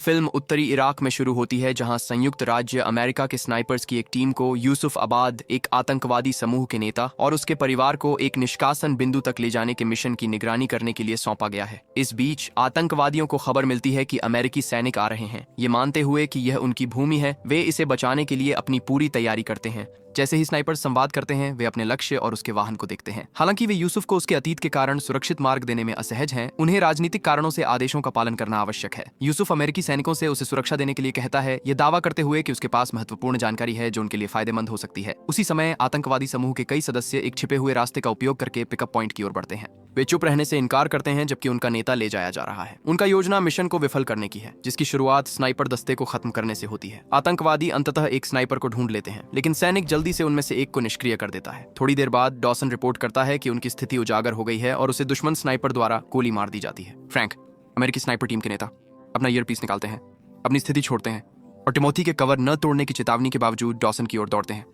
Film उत्तरी Iraq में शुरू होती है जहां संयुक्त राज्य अमेरिका के स्नाइपर्स की एक टीम को यूसुफ आबाद, एक आतंकवादी समूह के नेता, और उसके परिवार को एक निष्कासन बिंदु तक ले जाने के मिशन की निगरानी करने के लिए सौंपा गया है। इस बीच आतंकवादियों को खबर मिलती है कि अमेरिकी सैनिक आ रहे हैं। ये मानते हुए कि यह उनकी भूमि है, वे इसे बचाने के लिए अपनी पूरी तैयारी करते हैं। जैसे ही स्नाइपर संवाद करते हैं, वे अपने लक्ष्य और उसके वाहन को देखते हैं। हालांकि वे यूसुफ को उसके अतीत के कारण सुरक्षित मार्ग देने में असहज हैं, उन्हें राजनीतिक कारणों से आदेशों का पालन करना आवश्यक है। यूसुफ अमेरिकी सैनिकों से उसे सुरक्षा देने के लिए कहता है, ये दावा करते हुए कि उसके पास महत्वपूर्ण जानकारी है जो उनके लिए फायदेमंद हो सकती है। उसी समय आतंकवादी समूह के कई सदस्य एक छिपे हुए रास्ते का उपयोग करके पिकअप पॉइंट की ओर बढ़ते हैं। वे चुप रहने से इनकार करते हैं जबकि उनका नेता ले जाया जा रहा है। उनका योजना मिशन को विफल करने की है, जिसकी शुरुआत स्नाइपर दस्ते को खत्म करने से होती है। आतंकवादी अंततः एक स्नाइपर को ढूंढ लेते हैं, लेकिन सैनिक जल्दी से उनमें से एक को निष्क्रिय कर देता है। थोड़ी देर बाद डॉसन रिपोर्ट करता है कि उनकी स्थिति उजागर हो गई है और उसे दुश्मन स्नाइपर द्वारा गोली मार दी जाती है। फ्रैंक, अमेरिकी स्नाइपर टीम के नेता, अपना ईयरपीस निकालते हैं, अपनी स्थिति छोड़ते हैं और टिमोथी के कवर न तोड़ने की चेतावनी के बावजूद डॉसन की ओर दौड़ते हैं।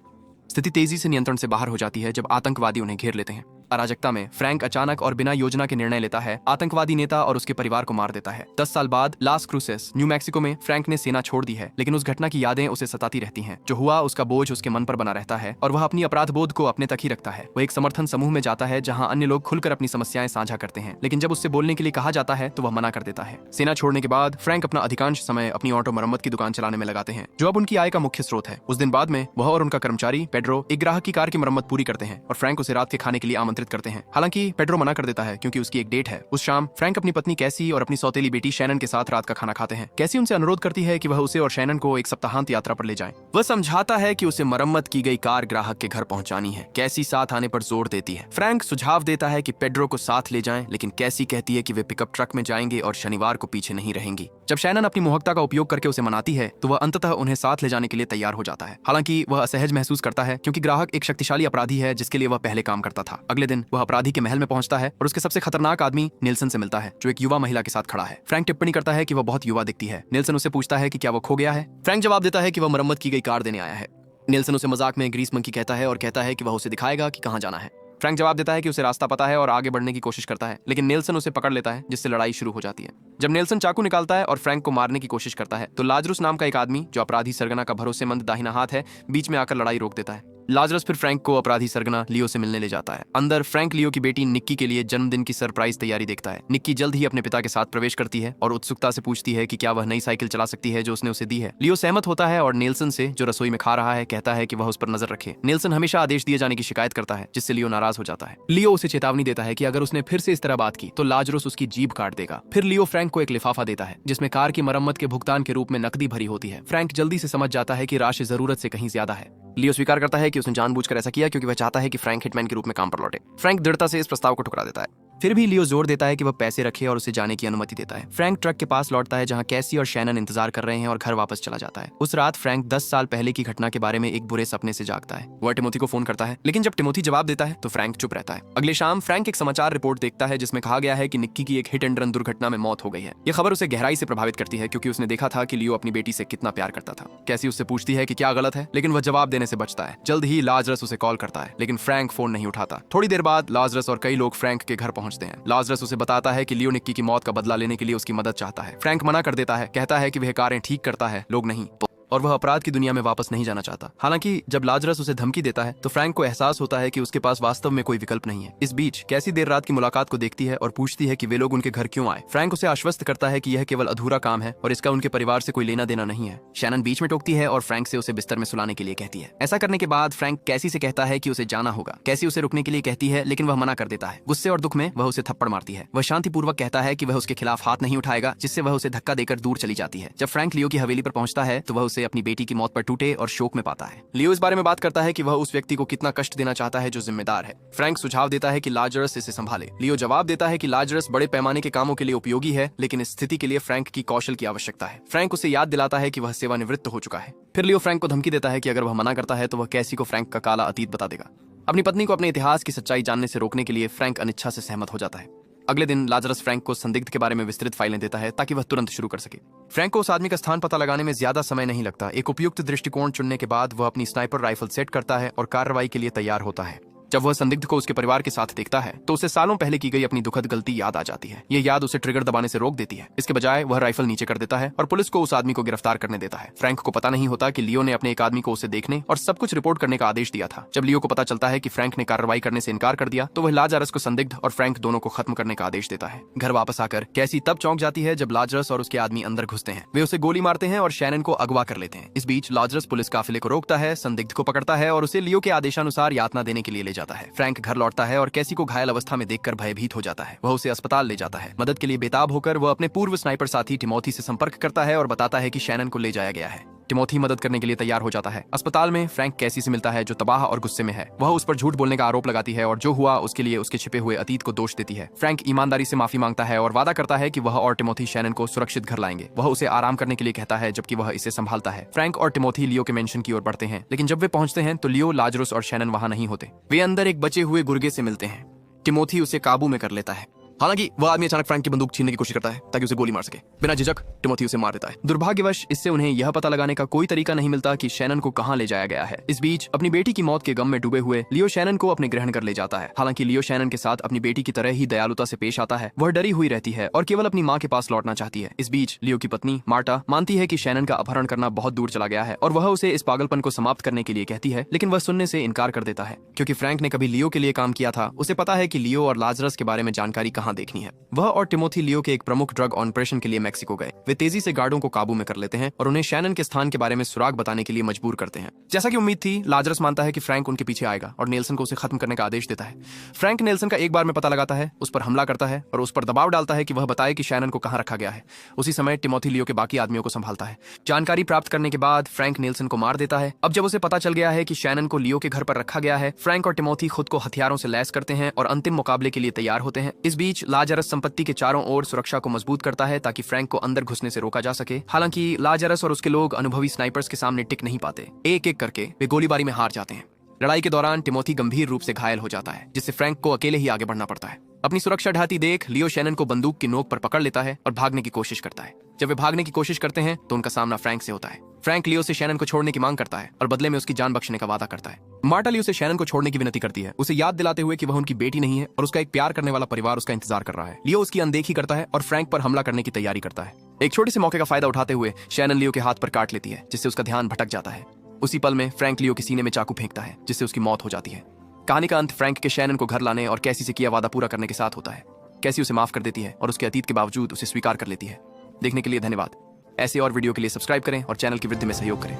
स्थिति तेजी से नियंत्रण से बाहर हो जाती है जब आतंकवादी उन्हें घेर लेते हैं। अराजकता में फ्रैंक अचानक और बिना योजना के निर्णय लेता है, आतंकवादी नेता और उसके परिवार को मार देता है। 10 साल बाद लास क्रूसेस, न्यू मैक्सिको में फ्रैंक ने सेना छोड़ दी है, लेकिन उस घटना की यादें उसे सताती रहती हैं। जो हुआ उसका बोझ उसके मन पर बना रहता है और वह अपनी अपराध बोध को अपने तक ही रखता है। वह एक समर्थन समूह में जाता है जहां अन्य लोग खुलकर अपनी समस्याएं साझा करते हैं, लेकिन जब उससे बोलने के लिए कहा जाता है तो वह मना कर देता है। सेना छोड़ने के बाद फ्रैंक अपना अधिकांश समय अपनी ऑटो मरम्मत की दुकान चलाने में लगाते हैं, जो अब उनकी आय का मुख्य स्रोत है। उस दिन बाद में वह और उनका कर्मचारी पेड्रो एक ग्राहक की कार की मरम्मत पूरी करते हैं और फ्रैंक उसे रात के खाने के लिए आमंत्रित करते हैं। हालांकि पेड्रो मना कर देता है क्योंकि उसकी एक डेट है। उस शाम फ्रैंक अपनी पत्नी कैसी और अपनी सौतेली बेटी शैनन के साथ रात का खाना खाते हैं। कैसी उनसे अनुरोध करती है कि वह उसे और शैनन को एक सप्ताहांत यात्रा पर ले जाएं। वह समझाता है कि उसे मरम्मत की गई कार ग्राहक के घर पहुंचानी है। कैसी साथ आने पर जोर देती है। फ्रैंक सुझाव देता है कि पेड्रो को साथ ले जाएं, लेकिन कैसी कहती है कि वे पिकअप ट्रक में जाएंगे और शनिवार को पीछे नहीं रहेंगी। जब शैनन अपनी मोहकता का उपयोग करके उसे मनाती है तो वह अंततः उन्हें साथ ले जाने के लिए तैयार हो जाता है। हालांकि वह असहज महसूस करता है क्योंकि ग्राहक एक शक्तिशाली अपराधी है जिसके लिए वह पहले काम करता था। अगले दिन वह अपराधी के महल में पहुंचता है और उसके सबसे खतरनाक आदमी नेल्सन से मिलता है, जो एक युवा महिला के साथ खड़ा है। फ्रैंक टिप्पणी करता है कि वह बहुत युवा दिखती है। नेल्सन उससे पूछता है कि क्या वह खो गया है। फ्रैंक जवाब देता है कि वह मरम्मत की गई कार देने आया है। नेल्सन उसे मजाक में ग्रीस मंकी कहता है और कहता है कि वह उसे दिखाएगा कि कहां जाना है। फ्रैंक जवाब देता है कि उसे रास्ता पता है और आगे बढ़ने की कोशिश करता है, लेकिन नेल्सन उसे पकड़ लेता है, जिससे लड़ाई शुरू हो जाती है। जब नेल्सन चाकू निकालता है और फ्रैंक को मारने की कोशिश करता है तो लाजरस नाम का एक आदमी, जो अपराधी सरगना का भरोसेमंद दाहिना हाथ है, बीच में आकर लड़ाई रोक देता है। लाजरस फिर फ्रैंक को अपराधी सरगना लियो से मिलने ले जाता है। अंदर फ्रैंक लियो की बेटी निक्की के लिए जन्मदिन की सरप्राइज तैयारी देखता है। निक्की जल्द ही अपने पिता के साथ प्रवेश करती है और उत्सुकता से पूछती है कि क्या वह नई साइकिल चला सकती है जो उसने उसे दी है। लियो सहमत होता है और नेल्सन से, जो रसोई में खा रहा है, कहता है कि वह उस पर नजर रखे। नेल्सन हमेशा आदेश दिए जाने की शिकायत करता है, जिससे लियो नाराज हो जाता है। लियो उसे चेतावनी देता है कि अगर उसने फिर से इस तरह बात की तो लाजरस उसकी जीभ काट देगा। फिर लियो फ्रैंक को एक लिफाफा देता है जिसमें कार की मरम्मत के भुगतान के रूप में नकदी भरी होती है। फ्रैंक जल्दी से समझ जाता है कि राशि जरूरत से कहीं ज्यादा है। लियो स्वीकार करता है कि उसने जानबूझकर ऐसा किया क्योंकि वह चाहता है कि फ्रैंक हिटमैन के रूप में काम पर लौटे। फ्रैंक दृढ़ता से इस प्रस्ताव को ठुकरा देता है। फिर भी लियो जोर देता है कि वह पैसे रखे और उसे जाने की अनुमति देता है। फ्रैंक ट्रक के पास लौटता है जहां कैसी और शैनन इंतजार कर रहे हैं और घर वापस चला जाता है। उस रात फ्रैंक 10 साल पहले की घटना के बारे में एक बुरे सपने से जागता है। वह टिमोथी को फोन करता है, लेकिन जब टिमोथी जवाब देता है तो फ्रैंक चुप रहता है। अगले शाम फ्रैंक एक समाचार रिपोर्ट देखता है जिसमें कहा गया है कि निक्की की एक हिट एंड रन दुर्घटना में मौत हो गई है। यह खबर उसे गहराई से प्रभावित करती है क्योंकि उसने देखा था कि लियो अपनी बेटी से कितना प्यार करता था। कैसी उससे पूछती है कि क्या गलत है, लेकिन वह जवाब देने से बचता है। जल्द ही लाजरस उसे कॉल करता है, लेकिन फ्रैंक फोन नहीं उठाता। थोड़ी देर बाद लाजरस और कई लोग फ्रैंक के घर पहुंचते हैं। लाजरस उसे बताता है कि लियो निक्की की मौत का बदला लेने के लिए उसकी मदद चाहता है। फ्रैंक मना कर देता है, कहता है कि वह कारें ठीक करता है, लोग नहीं, और वह अपराध की दुनिया में वापस नहीं जाना चाहता। हालांकि जब लाजरस उसे धमकी देता है तो फ्रैंक को एहसास होता है कि उसके पास वास्तव में कोई विकल्प नहीं है। इस बीच कैसी देर रात की मुलाकात को देखती है और पूछती है कि वे लोग उनके घर क्यों आए। फ्रैंक उसे आश्वस्त करता है कि यह केवल अधूरा काम है और इसका उनके परिवार से कोई लेना देना नहीं है। शैनन बीच में टोकती है और फ्रैंक से उसे बिस्तर में सुलाने के लिए कहती है। ऐसा करने के बाद फ्रैंक कैसी से कहता है कि उसे जाना होगा। कैसी उसे रुकने के लिए कहती है, लेकिन वह मना कर देता है। गुस्से और दुख में वह उसे थप्पड़ मारती है। वह शांतिपूर्वक कहता है कि वह उसके खिलाफ हाथ नहीं उठाएगा, जिससे वह उसे धक्का देकर दूर चली जाती है। जब फ्रैंक लियो की हवेली पर पहुंचता है तो वह उसे अपनी बेटी की मौत पर टूटे और शोक में पाता है। लियो इस बारे में बात करता है कि वह उस व्यक्ति को कितना कष्ट देना चाहता है जो जिम्मेदार है। फ्रैंक सुझाव देता है कि लाजरस इसे संभाले। लियो जवाब देता है कि लाजरस बड़े पैमाने के कामों के लिए उपयोगी है, लेकिन इस स्थिति के लिए फ्रैंक की कौशल की आवश्यकता है। फ्रैंक उसे याद दिलाता है कि वह सेवानिवृत्त हो चुका है। फिर लियो फ्रैंक को धमकी देता है कि अगर वह मना करता है तो वह कैसी को फ्रैंक का काला अतीत बता देगा। अपनी पत्नी को अपने इतिहास की सच्चाई जानने से रोकने के लिए फ्रैंक अनिच्छा से सहमत हो जाता है। अगले दिन लाजरस फ्रैंक को संदिग्ध के बारे में विस्तृत फाइलें देता है ताकि वह तुरंत शुरू कर सके। फ्रैंक को उस आदमी का स्थान पता लगाने में ज्यादा समय नहीं लगता। एक उपयुक्त दृष्टिकोण चुनने के बाद वह अपनी स्नाइपर राइफल सेट करता है और कार्रवाई के लिए तैयार होता है। जब वह संदिग्ध को उसके परिवार के साथ देखता है तो उसे सालों पहले की गई अपनी दुखद गलती याद आ जाती है। ये याद उसे ट्रिगर दबाने से रोक देती है। इसके बजाय वह राइफल नीचे कर देता है और पुलिस को उस आदमी को गिरफ्तार करने देता है। फ्रैंक को पता नहीं होता कि लियो ने अपने एक आदमी को उसे देखने और सब कुछ रिपोर्ट करने का आदेश दिया था। जब लियो को पता चलता है कि फ्रैंक ने कार्रवाई करने से इनकार कर दिया तो वह लाजरस को संदिग्ध और फ्रैंक दोनों को खत्म करने का आदेश देता है। घर वापस आकर कैसी तब चौंक जाती है जब लाजरस और उसके आदमी अंदर घुसते हैं। वे उसे गोली मारते हैं और शैनन को अगवा कर लेते हैं। इस बीच लाजरस पुलिस काफिले को रोकता है, संदिग्ध को पकड़ता है और उसे लियो के आदेशानुसार यातना देने के लिए ले जाता है। फ्रैंक घर लौटता है और कैसी को घायल अवस्था में देखकर भयभीत हो जाता है। वह उसे अस्पताल ले जाता है। मदद के लिए बेताब होकर वह अपने पूर्व स्नाइपर साथी टिमोथी से संपर्क करता है और बताता है कि शैनन को ले जाया गया है। टिमोथी मदद करने के लिए तैयार हो जाता है। अस्पताल में फ्रैंक कैसी से मिलता है जो तबाह और गुस्से में है। वह उस पर झूठ बोलने का आरोप लगाती है और जो हुआ उसके लिए उसके छिपे हुए अतीत को दोष देती है। फ्रैंक ईमानदारी से माफी मांगता है और वादा करता है कि वह और टिमोथी शैनन को सुरक्षित घर लाएंगे। वह उसे आराम करने के लिए कहता है जबकि वह इसे संभालता है। फ्रैंक और टिमोथी लियो के मेंशन की ओर बढ़ते हैं, लेकिन जब वे पहुंचते हैं तो लियो, लाजरस और शैनन वहां नहीं होते। वे अंदर एक बचे हुए गुर्गे से मिलते हैं। टिमोथी उसे काबू में कर लेता है। हालांकि वह आदमी अचानक फ्रैंक की बंदूक छीनने की कोशिश करता है ताकि उसे गोली मार सके। बिना झिझक टिमोथी उसे मार देता है। दुर्भाग्यवश इससे उन्हें यह पता लगाने का कोई तरीका नहीं मिलता कि शैनन को कहां ले जाया गया है। इस बीच अपनी बेटी की मौत के गम में डूबे हुए लियो शैनन को अपने ग्रहण कर ले जाता है। हालांकि लियो शैनन के साथ अपनी बेटी की तरह ही दयालुता से पेश आता है। वह डरी हुई रहती है और केवल अपनी माँ के पास लौटना चाहती है। इस बीच लियो की पत्नी मार्टा मानती है कि शैनन का अपहरण करना बहुत दूर चला गया है और वह उसे इस पागलपन को समाप्त करने के लिए कहती है, लेकिन वह सुनने से इनकार कर देता है। क्योंकि फ्रैंक ने कभी लियो के लिए काम किया था, उसे पता है कि लियो और लाजरस के बारे में जानकारी कहाँ देखनी है। वह और टिमोथी लियो के एक प्रमुख ड्रग ऑपरेशन के लिए मेक्सिको गए। वे तेजी से गार्डों को काबू में कर लेते हैं और उन्हें शैनन के स्थान के बारे में सुराग बताने के लिए मजबूर करते हैं। जैसा कि उम्मीद थी, लाजरस मानता है कि फ्रैंक उनके पीछे आएगा और नेल्सन को उसे खत्म करने का आदेश देता है। फ्रैंक नेल्सन का एक बार में पता लगाता है, उस पर हमला करता है और उस पर दबाव डालता है कि वह बताए कि शैनन को कहां रखा गया है। उसी समय टिमोथी लियो के बाकी आदमियों को संभालता है। जानकारी प्राप्त करने के बाद फ्रैंक नेल्सन को मार देता है। अब जब उसे पता चल गया है कि शैनन को लियो के घर पर रखा गया है, फ्रैंक और टिमोथी खुद को हथियारों से लैस करते हैं और अंतिम मुकाबले के लिए तैयार होते हैं। इस बीच लाजरस संपत्ति के चारों ओर सुरक्षा को मजबूत करता है ताकि फ्रैंक को अंदर घुसने से रोका जा सके। हालांकि लाजरस और उसके लोग अनुभवी स्नाइपर्स के सामने टिक नहीं पाते। एक एक करके वे गोलीबारी में हार जाते हैं। लड़ाई के दौरान टिमोथी गंभीर रूप से घायल हो जाता है, जिससे फ्रैंक को अकेले ही आगे बढ़ना पड़ता है। अपनी सुरक्षा ढाती देख लियो शैनन को बंदूक की नोक पर पकड़ लेता है और भागने की कोशिश करता है। जब वे भागने की कोशिश करते हैं तो उनका सामना फ्रैंक से होता है। फ्रैंक लियो से शैनन को छोड़ने की मांग करता है और बदले में उसकी जान बख्शने का वादा करता है। मार्टा लियो से शैनन को छोड़ने की विनती करती है, उसे याद दिलाते हुए कि वह उनकी बेटी नहीं है और उसका एक प्यार करने वाला परिवार उसका इंतजार कर रहा है। लियो उसकी अनदेखी करता है और फ्रैंक पर हमला करने की तैयारी करता है। एक छोटे से मौके का फायदा उठाते हुए शैनन लियो के हाथ पर काट लेती है, जिससे उसका ध्यान भटक जाता है। उसी पल में फ्रैंक लियो के सीने में चाकू फेंकता है, जिससे उसकी मौत हो जाती है। कहानी का अंत फ्रैंक के शैनन को घर लाने और कैसी से किया वादा पूरा करने के साथ होता है। कैसी उसे माफ कर देती है और उसके अतीत के बावजूद उसे स्वीकार कर लेती है। देखने के लिए धन्यवाद। ऐसे और वीडियो के लिए सब्सक्राइब करें और चैनल की वृद्धि में सहयोग करें।